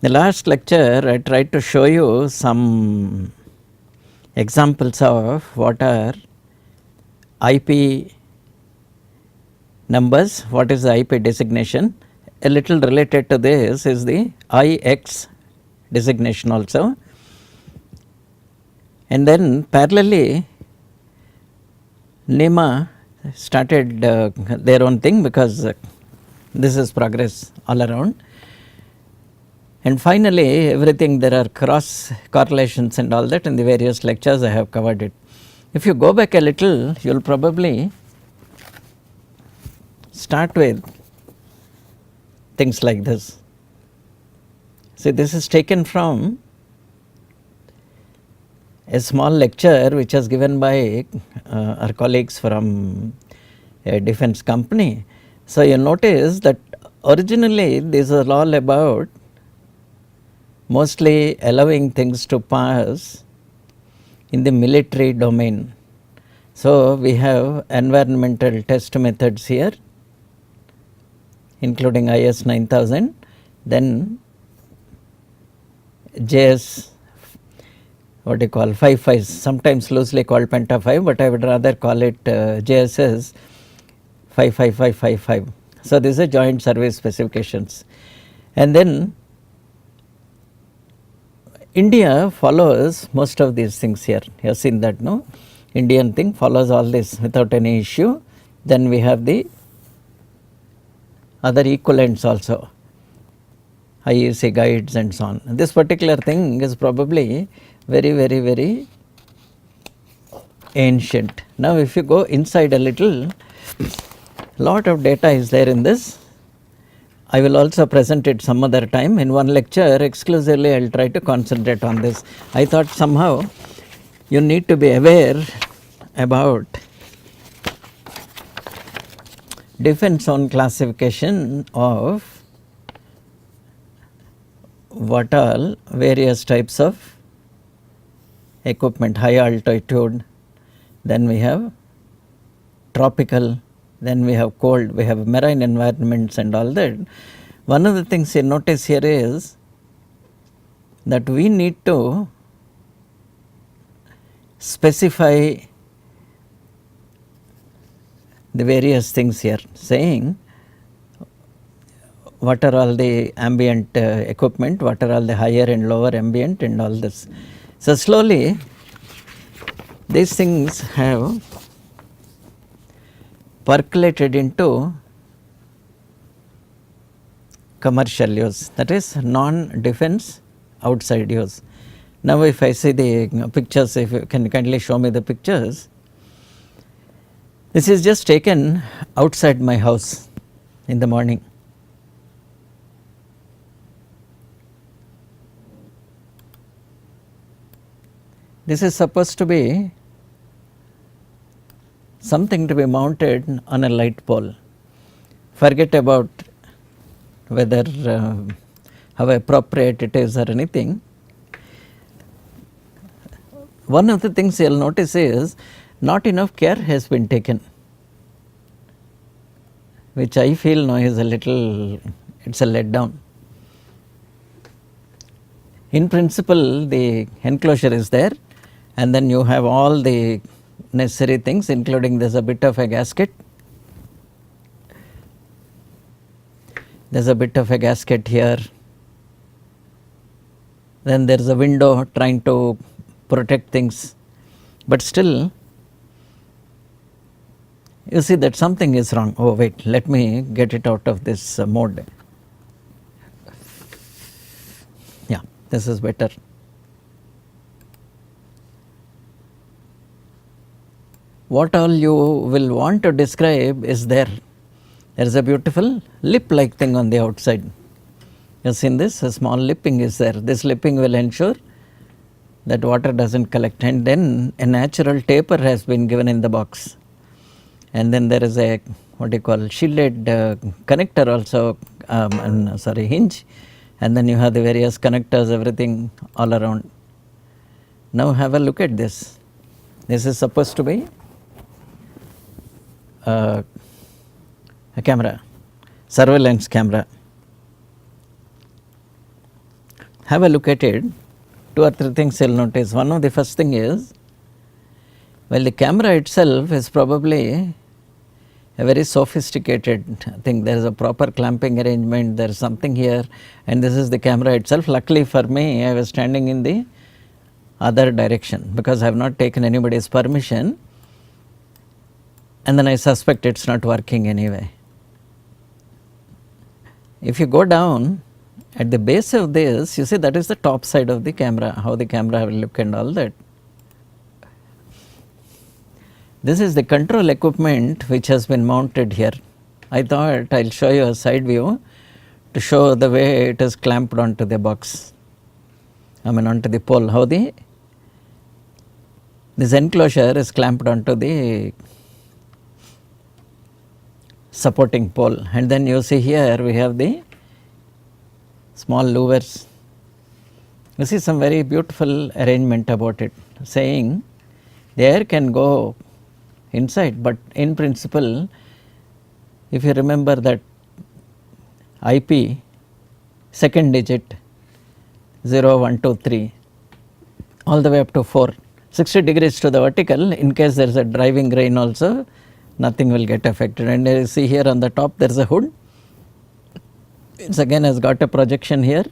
The last lecture I tried to show you some examples of what are IP numbers, what is the IP designation. A little related to this is the IX designation also, and then parallelly NEMA started their own thing, because this is progress all around. And finally, everything, there are cross correlations and all that. In the various lectures I have covered it. If you go back a little, you will probably start with things like this. See, this is taken from a small lecture which was given by our colleagues from a defense company. So, you notice that originally this is all about mostly allowing things to pass in the military domain. So, we have environmental test methods here, including IS 9000, then JS, what do you call, 55, sometimes loosely called Penta 5, but I would rather call it JSS 55555. So, these are joint service specifications. And then India follows most of these things here. You have seen that, no? Indian thing follows all this without any issue. Then we have the other equivalents also, IEC guides and so on. This particular thing is probably very ancient. Now, if you go inside a little, lot of data is there in this. I will also present it some other time. In one lecture exclusively I will try to concentrate on this. I thought somehow you need to be aware about defense zone classification of what all various types of equipment, high altitude, then we have tropical, then we have cold, we have marine environments and all that. One of the things you notice here is that we need to specify the various things here, saying what are all the ambient equipment, what are all the higher and lower ambient and all this. So, slowly these things have percolated into commercial use, that is non-defense outside use. Now, if I see the pictures, if you can kindly show me the pictures, this is just taken outside my house in the morning. This is supposed to be something to be mounted on a light pole. Forget about whether how appropriate it is or anything. One of the things you will notice is not enough care has been taken, which I feel now is a little, it's a letdown. In principle, the enclosure is there, and then you have all the necessary things, including there is a bit of a gasket. There is a bit of a gasket here. Then there is a window trying to protect things, but still you see that something is wrong. Oh wait, let me get it out of this mode. Yeah, this is better. What all you will want to describe is there. There is a beautiful lip-like thing on the outside. You have seen this, a small lipping is there. This lipping will ensure that water does not collect, and then a natural taper has been given in the box. And then there is a, what do you call, shielded connector also, hinge, and then you have the various connectors, everything all around. Now have a look at this. This is supposed to be a camera, surveillance camera. have a look at it. 2 or 3 things you will notice. One of the first thing is, well, the camera itself is probably a very sophisticated thing. There is a proper clamping arrangement, there is something here, and this is the camera itself. Luckily for me, I was standing in the other direction because I have not taken anybody's permission, and then I suspect it is not working anyway. If you go down at the base of this, you see that is the top side of the camera, how the camera will look and all that. This is the control equipment which has been mounted here. I thought I will show you a side view to show the way it is clamped onto the box, onto the pole, how this enclosure is clamped onto the supporting pole, and then you see here we have the small louvers. You see some very beautiful arrangement about it, saying the air can go inside, but in principle, if you remember that IP second digit 0, 1, 2, 3 all the way up to 4, 60 degrees to the vertical, in case there is a driving rain also, nothing will get affected. And you see here on the top there is a hood, it again has got a projection here.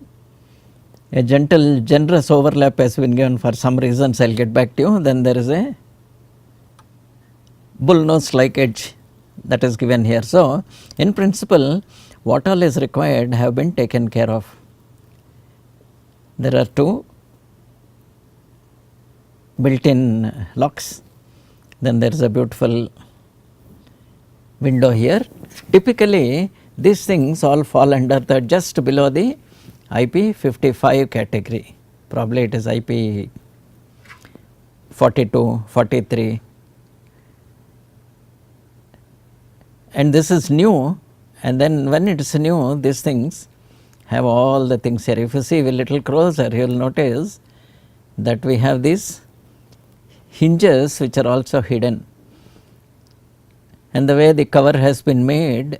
A gentle generous overlap has been given for some reasons, I will get back to you. Then there is a bull nose like edge that is given here. So, in principle, what all is required have been taken care of. There are 2 built-in locks, then there is a beautiful window here. Typically, these things all fall under the just below the IP 55 category, probably it is IP 42, 43. And this is new, and then when it is new, these things have all the things here. If you see a little closer, you will notice that we have these hinges which are also hidden, and the way the cover has been made,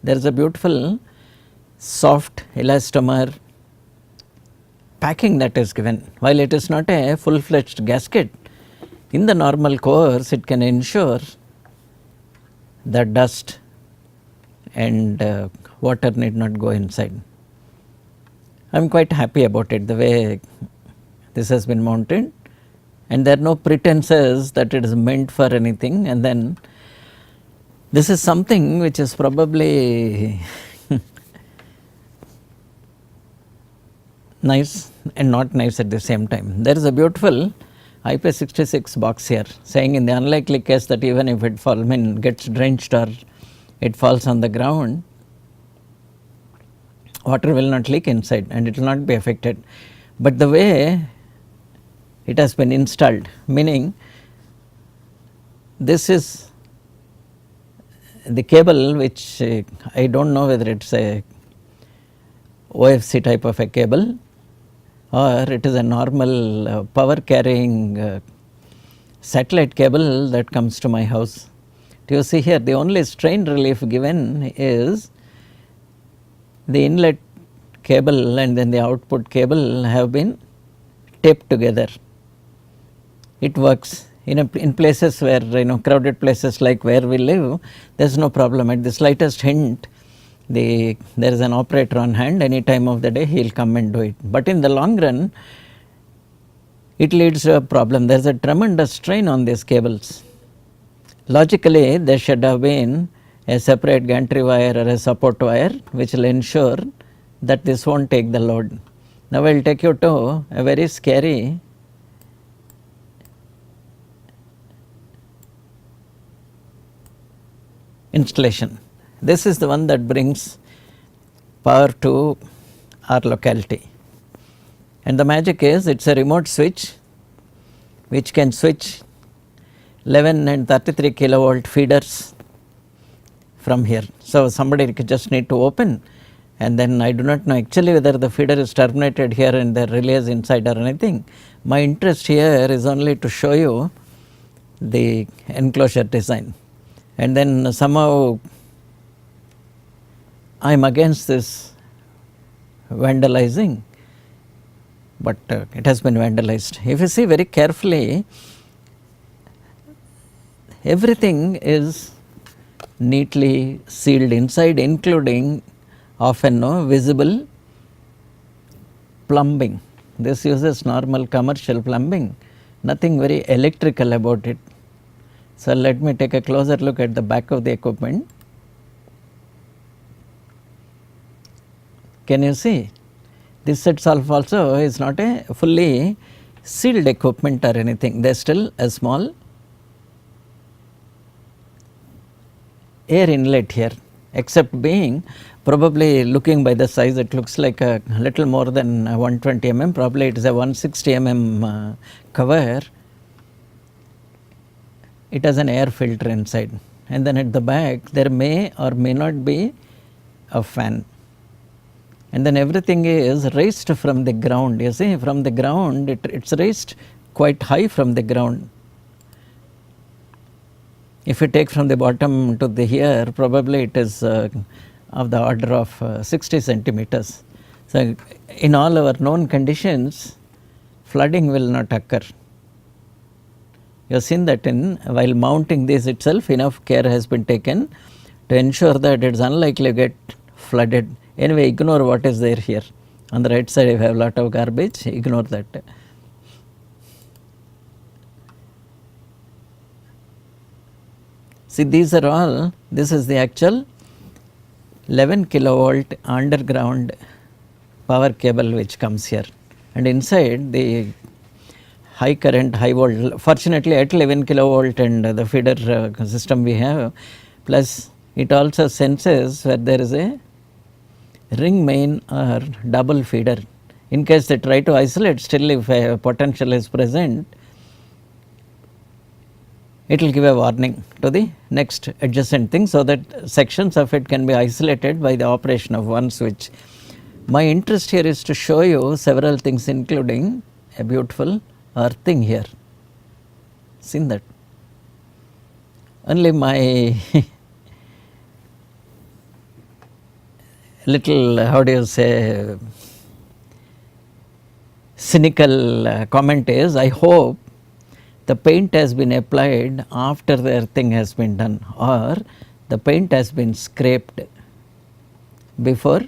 there is a beautiful soft elastomer packing that is given. While it is not a full-fledged gasket, in the normal course it can ensure that dust and water need not go inside. I am quite happy about it, the way this has been mounted, and there are no pretenses that it is meant for anything. And then this is something which is probably nice and not nice at the same time. There is a beautiful IP66 box here, saying in the unlikely case that even if it gets drenched or it falls on the ground, water will not leak inside and it will not be affected. But the way it has been installed, meaning this is the cable which I do not know whether it is a OFC type of a cable or it is a normal power carrying satellite cable that comes to my house. Do you see here, the only strain relief given is the inlet cable and then the output cable have been taped together. It works in places where, crowded places like where we live, there is no problem. At the slightest hint, there is an operator on hand, any time of the day he will come and do it. But in the long run, it leads to a problem. There is a tremendous strain on these cables. Logically, there should have been a separate gantry wire or a support wire which will ensure that this will not take the load. Now, I will take you to a very scary installation. This is the one that brings power to our locality, and the magic is it is a remote switch which can switch 11 and 33 kilovolt feeders from here. So, somebody just need to open, and then I do not know actually whether the feeder is terminated here and the relay is inside or anything. My interest here is only to show you the enclosure design, and then somehow I am against this vandalizing. but it has been vandalized. If you see very carefully, everything is neatly sealed inside, including often visible plumbing. This uses normal commercial plumbing, nothing very electrical about it. So, let me take a closer look at the back of the equipment. Can you see? This itself also is not a fully sealed equipment or anything, there is still a small air inlet here, except being probably looking by the size, it looks like a little more than 120 mm, probably it is a 160 mm cover. It has an air filter inside, and then at the back there may or may not be a fan, and then everything is raised from the ground. You see, from the ground it's raised quite high from the ground. If you take from the bottom to the here, probably it is of the order of 60 centimeters. So, in all our known conditions, flooding will not occur. You have seen that while mounting this itself, enough care has been taken to ensure that it is unlikely to get flooded. Anyway, ignore what is there here. On the right side, you have a lot of garbage, ignore that. See, these are all, this is the actual 11 kilovolt underground power cable which comes here, and inside the high current, high volt, fortunately at 11 kilovolt and the feeder system we have, plus it also senses where there is a ring main or double feeder. In case they try to isolate, still if a potential is present, it will give a warning to the next adjacent thing, so that sections of it can be isolated by the operation of one switch. My interest here is to show you several things, including a beautiful earthing here. Seen that? Only my little, how do you say, cynical comment is, I hope the paint has been applied after the earthing has been done, or the paint has been scraped before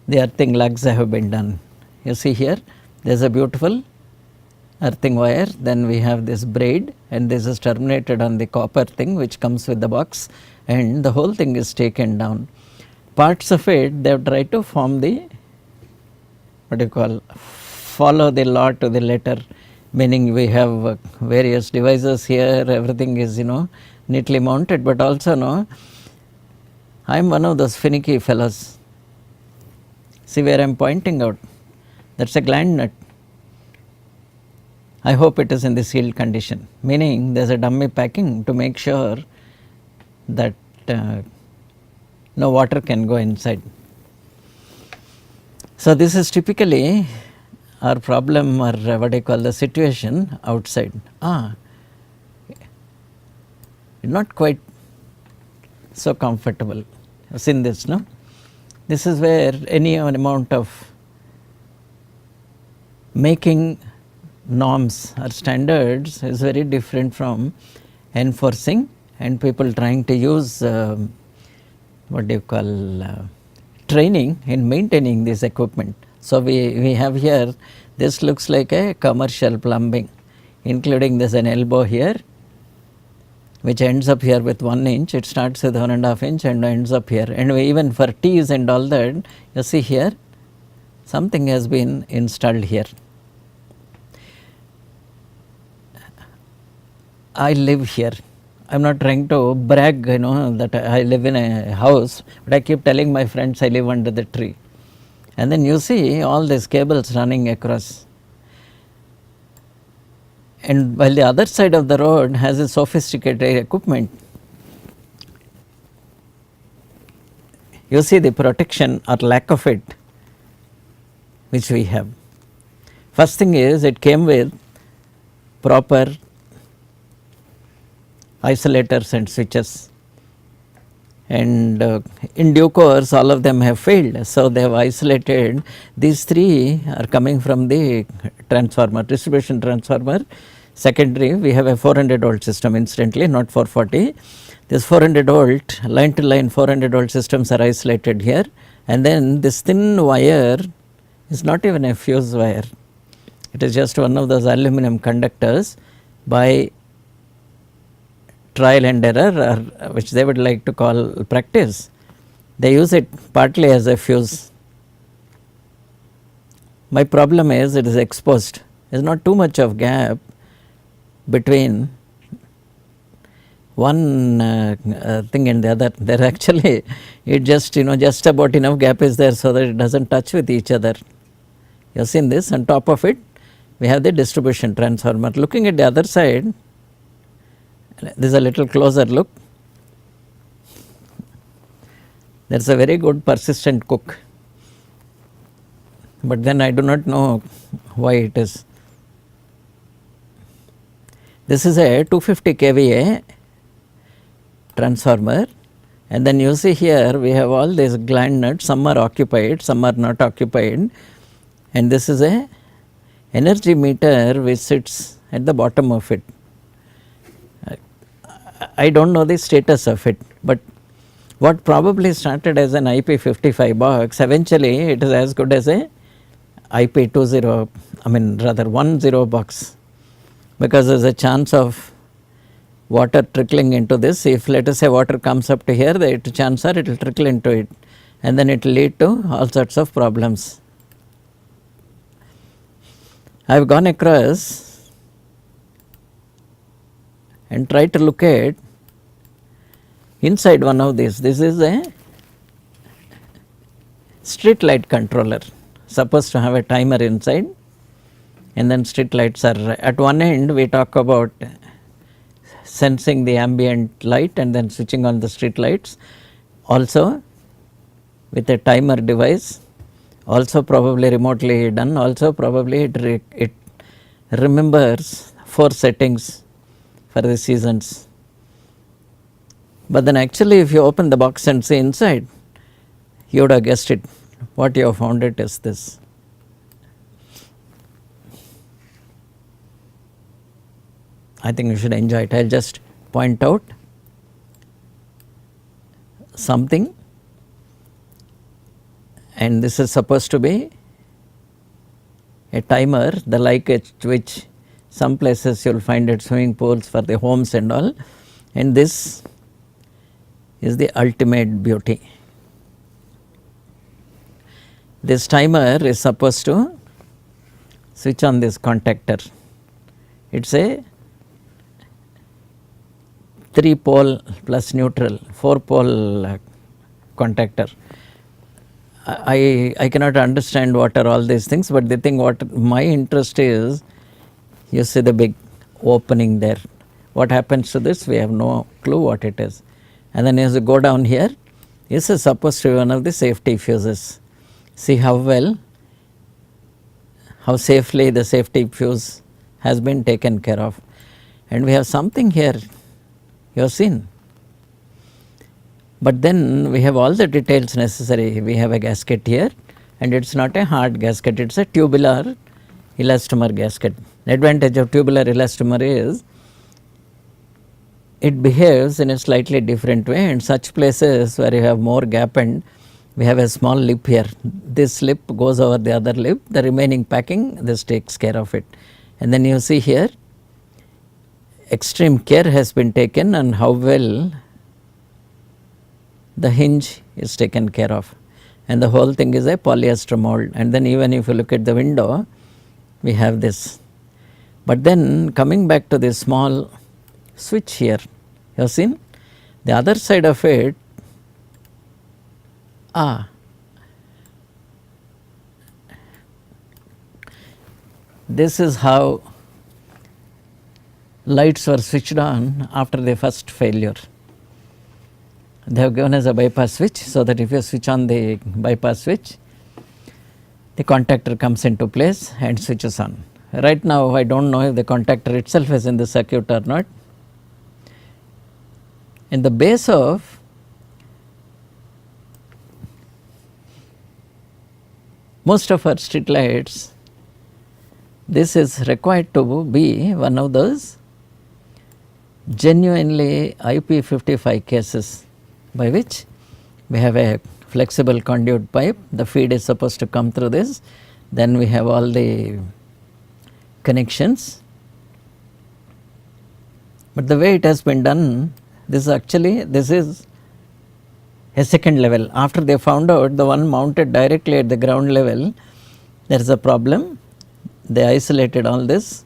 the earthing lugs have been done. You see here, there is a beautiful earthing wire, then we have this braid, and this is terminated on the copper thing which comes with the box, and the whole thing is taken down. Parts of it they have tried to form the, what do you call, follow the law to the letter, meaning we have various devices here, everything is neatly mounted, but also I am one of those finicky fellows. See where I am pointing out, that is a gland nut. I hope it is in the sealed condition, meaning there is a dummy packing to make sure that no water can go inside. So, this is typically our problem, or what do you call the situation outside. Not quite so comfortable. I've seen this, no? This is where any amount of making norms or standards is very different from enforcing, and people trying to use what do you call training in maintaining this equipment. So, we have here, this looks like a commercial plumbing, including there is an elbow here which ends up here with 1 inch, it starts with 1.5 inch and ends up here, and even for tees and all that, you see here something has been installed here. I live here. I am not trying to brag, that I live in a house, but I keep telling my friends I live under the tree. And then you see all these cables running across. And while the other side of the road has a sophisticated equipment, you see the protection or lack of it which we have. First thing is, it came with proper isolators and switches, and in due course all of them have failed. So, they have isolated these three are coming from the transformer, distribution transformer. Secondary, we have a 400 volt system incidentally, not 440. This 400 volt line to line 400 volt systems are isolated here, and then this thin wire is not even a fuse wire. It is just one of those aluminum conductors. By trial and error, or which they would like to call practice, they use it partly as a fuse. My problem is it is exposed. There is not too much of gap between one thing and the other. There actually it just just about enough gap is there so that it does not touch with each other. You have seen this. On top of it we have the distribution transformer. Looking at the other side, this is a little closer look. There is a very good persistent cook, but then I do not know why it is. This is a 250 kVA transformer, and then you see here we have all these gland nuts, some are occupied, some are not occupied, and this is a energy meter which sits at the bottom of it. I do not know the status of it, but what probably started as an IP55 box, eventually it is as good as a IP20, I mean rather 10 box, because there is a chance of water trickling into this. If let us say water comes up to here, the chance are it will trickle into it, and then it will lead to all sorts of problems. I have gone across and tried to look at inside one of these. This is a street light controller, supposed to have a timer inside, and then street lights are at one end. We talk about sensing the ambient light and then switching on the street lights, also with a timer device, also probably remotely done, also probably it remembers 4 settings for the seasons. But then actually if you open the box and see inside, you would have guessed it. What you have found it is this. I think you should enjoy it. I will just point out something, and this is supposed to be a timer, the like at which some places you will find at swimming pools for the homes and all, and this is the ultimate beauty. This timer is supposed to switch on this contactor. It is a 3-pole plus neutral, 4-pole contactor. I cannot understand what are all these things, but the thing what my interest is, you see the big opening there. What happens to this? We have no clue what it is. And then as you go down here, this is supposed to be one of the safety fuses. See how well, how safely the safety fuse has been taken care of. And we have something here, you have seen. But then we have all the details necessary. We have a gasket here, and it is not a hard gasket, it is a tubular elastomer gasket. The advantage of tubular elastomer is it behaves in a slightly different way, and such places where you have more gap and we have a small lip here. This lip goes over the other lip, the remaining packing this takes care of it. And then you see here extreme care has been taken on how well the hinge is taken care of, and the whole thing is a polyester mold. And then even if you look at the window, we have this. But then coming back to this small switch here, you have seen the other side of it. This is how lights were switched on after the first failure. They have given us a bypass switch, so that if you switch on the bypass switch, the contactor comes into place and switches on. Right now I do not know if the contactor itself is in the circuit or not. In the base of most of our street lights, this is required to be one of those genuinely IP55 cases, by which we have a flexible conduit pipe, the feed is supposed to come through this, then we have all the connections. But the way it has been done, this is a second level. After they found out the one mounted directly at the ground level, there is a problem. They isolated all this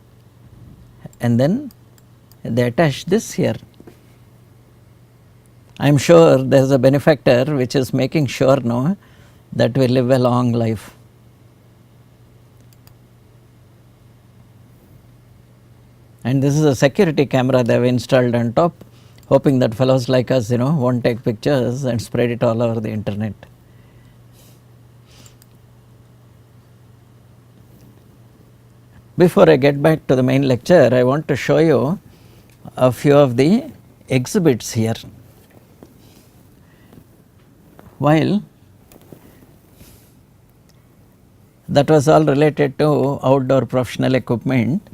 and then they attached this here. I am sure there is a benefactor which is making sure now that we live a long life. And this is a security camera they have installed on top, hoping that fellows like us, won't take pictures and spread it all over the internet. Before I get back to the main lecture, I want to show you a few of the exhibits here. While that was all related to outdoor professional equipment,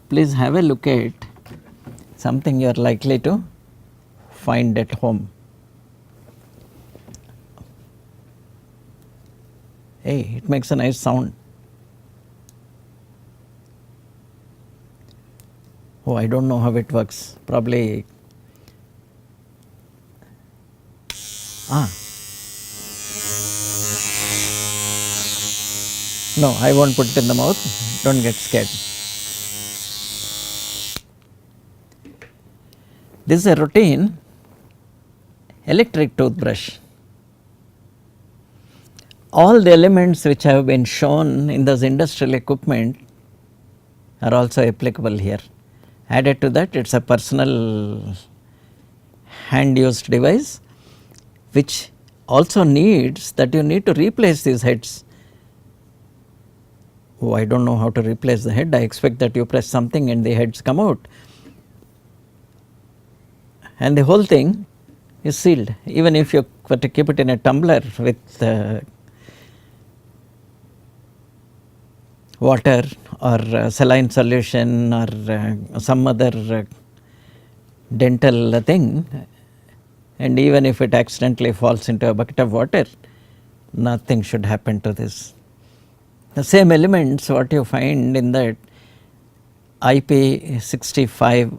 please have a look at something you are likely to find at home. Hey, it makes a nice sound. Oh, I don't know how it works. Probably. No, I won't put it in the mouth. Don't get scared. This is a routine electric toothbrush. All the elements which have been shown in this industrial equipment are also applicable here. Added to that, it is a personal hand used device which also needs that you need to replace these heads. Oh, I don't know how to replace the head. I expect that you press something and the heads come out. And the whole thing is sealed. Even if you were to keep it in a tumbler with water or saline solution or some other dental thing, and even if it accidentally falls into a bucket of water, nothing should happen to this. The same elements what you find in that IP65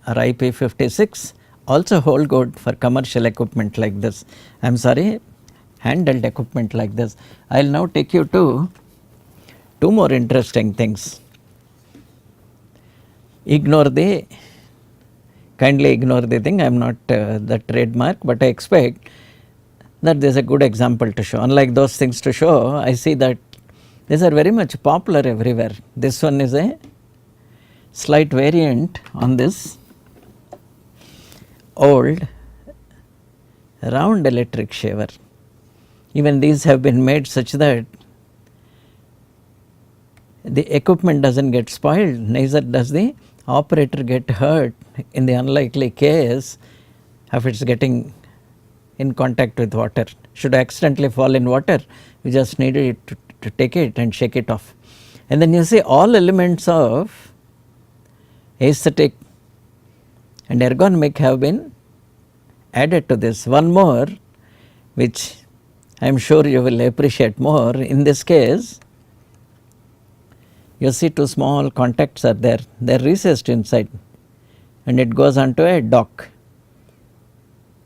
or IP56 also hold good for commercial equipment like this. I am sorry, handheld equipment like this. I will now take you to two more interesting things. Kindly ignore the thing, I am not the trademark, but I expect that there is a good example to show. Unlike those things to show, I see that these are very much popular everywhere. This one is a slight variant on this old round electric shaver. Even these have been made such that the equipment does not get spoiled, neither does the operator get hurt in the unlikely case of its getting in contact with water. Should accidentally fall in water, we just needed it to take it and shake it off. And then you see all elements of aesthetic and ergonomic have been added to this. One more which I am sure you will appreciate more. In this case, you see two small contacts are there, they are recessed inside and it goes onto a dock.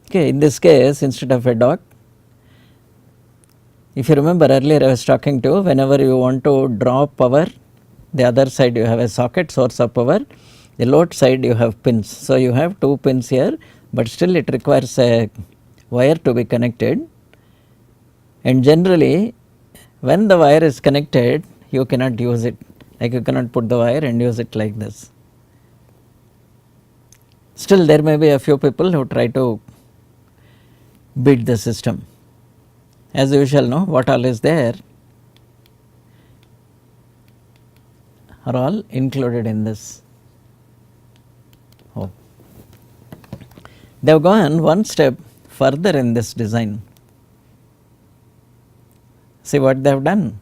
Okay, in this case, instead of a dock, if you remember earlier I was talking to, whenever you want to draw power, the other side you have a socket source of power, the load side you have pins. So, you have two pins here, but still it requires a wire to be connected, and generally when the wire is connected you cannot use it, like you cannot put the wire and use it like this. Still there may be a few people who try to beat the system. As usual, no, what all is there are all included in this. Oh. They have gone one step further in this design. See what they have done.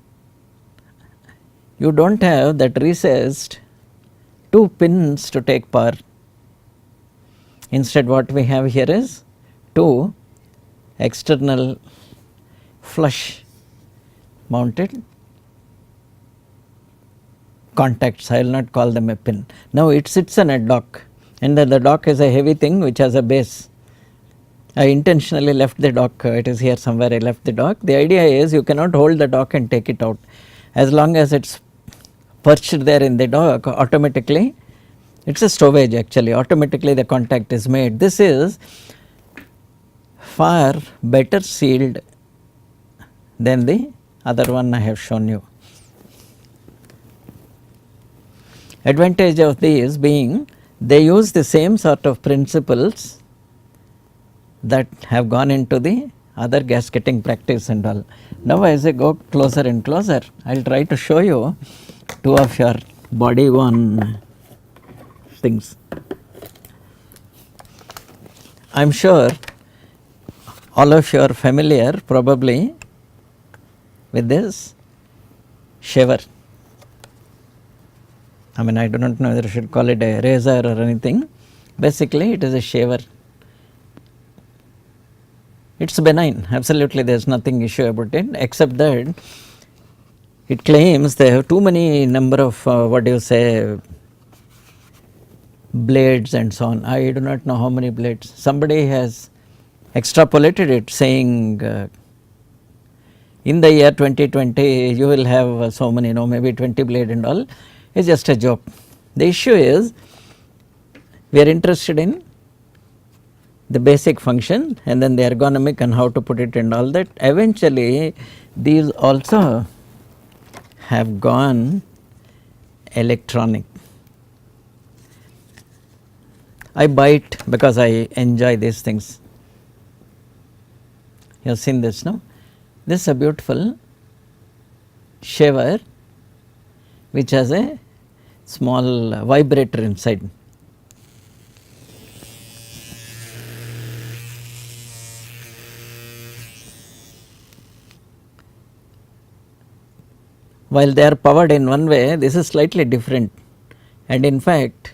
you do not have that recessed 2 pins to take power. Instead what we have here is 2 external flush mounted contacts. I will not call them a pin. Now it sits on a dock, and then the dock is a heavy thing which has a base. I intentionally left the dock, it is here somewhere I left the dock. The idea is you cannot hold the dock and take it out. As long as it is perched there in the dock, automatically it is a stowage actually, automatically the contact is made. This is far better sealed than the other one I have shown you. Advantage of these being they use the same sort of principles that have gone into the other gasketing practice and all. Now as I go closer and closer, I will try to show you 2 of your body worn things. I am sure all of you are familiar probably with this shaver. I mean, I do not know whether I should call it a razor or anything. Basically it is a shaver. It is benign, absolutely there is nothing issue about it, except that it claims they have too many number of what do you say, blades and so on. I do not know how many blades. Somebody has extrapolated it saying in the year 2020 you will have so many, maybe 20 blade and all. It's just a joke. The issue is we are interested in the basic function and then the ergonomic and how to put it and all that. Eventually these also have gone electronic. I buy it because I enjoy these things. You have seen this, no? This is a beautiful shaver which has a small vibrator inside. While they are powered in one way, this is slightly different, and in fact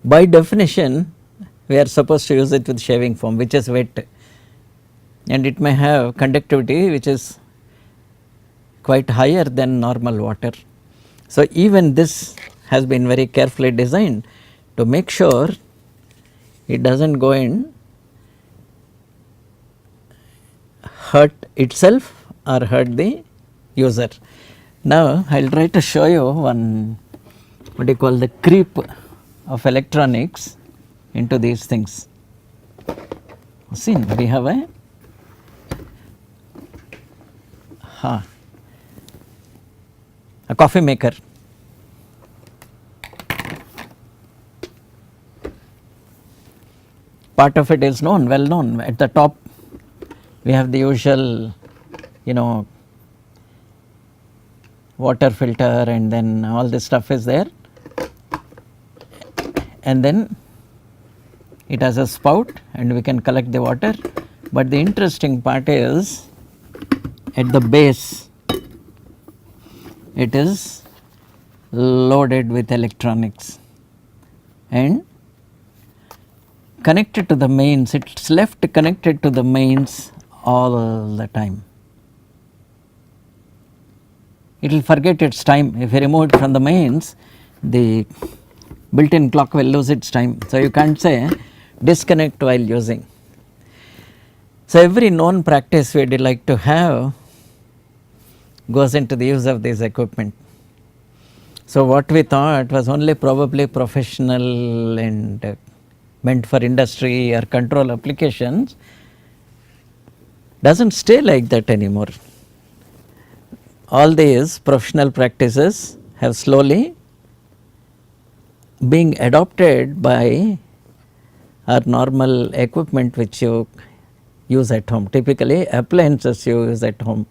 by definition we are supposed to use it with shaving foam which is wet, and it may have conductivity which is quite higher than normal water. So even this has been very carefully designed to make sure it does not go and hurt itself or hurt the user. Now I will try to show you one what you call the creep of electronics into these things. See, we have a coffee maker. Part of it is known, well known. At the top we have the usual, water filter, and then all this stuff is there, and then it has a spout and we can collect the water. But the interesting part is at the base it is loaded with electronics and connected to the mains. It is left connected to the mains all the time. It will forget its time. If you remove it from the mains, the built-in clock will lose its time. So you can't say disconnect while using. So every known practice we would like to have goes into the use of this equipment. So what we thought was only probably professional and meant for industry or control applications does not stay like that anymore. All these professional practices have slowly being adopted by our normal equipment which you use at home, typically appliances you use at home.